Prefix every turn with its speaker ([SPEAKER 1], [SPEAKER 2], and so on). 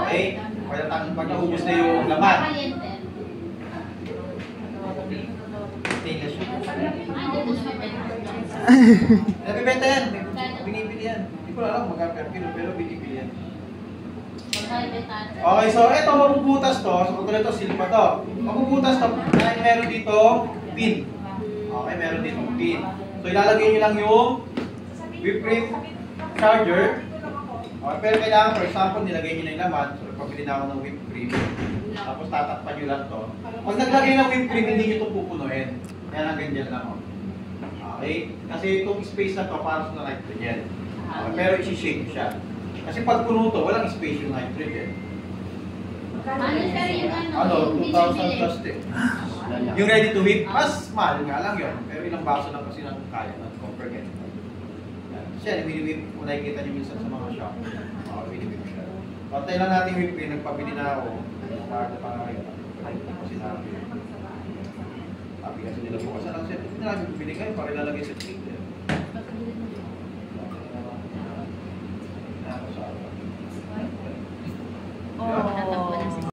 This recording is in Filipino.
[SPEAKER 1] Okay? Pag naubos na yung laman. Stainless siya. Nabibenta yan. Binibili yan. Hindi ko alam magkakar kilo, pero binibili yan. Okay, so ito mabubutas to. So kung ito, silpa to. Mabubutas to. Dahil meron dito pin. Okay, meron dito pin. So ilalagay nyo lang yung whip cream charger. Okay, pero kailangan, for example, nilagay nyo na yung laman. So pabili na ako ng whip cream. Tapos tatakpan nyo lang to. Pag naglagay ng whip cream, hindi nyo ito pupunuin. Yan ang ganyan lang. Okay? Kasi itong space na to para sa nitrogen. Okay, pero isi-shake siya. Kasi pag puno to, walang space yung nitrogen. Ano, 2,000 plus din. Yung ready to whip, mas mahal nga lang yun. Pero ilang baso lang kasi nang kaya na compare ganito. Siya, wini-whip. Kung nakikita nyo minsan sa mga shop. Wini-whip siya. Pantay lang natin whip cream, nagpabili na ako. Para na pangakita. Kasi sabi kasi nila bukas na lang siya. Hindi na namin bumili kayo para ilalagay sa trigger.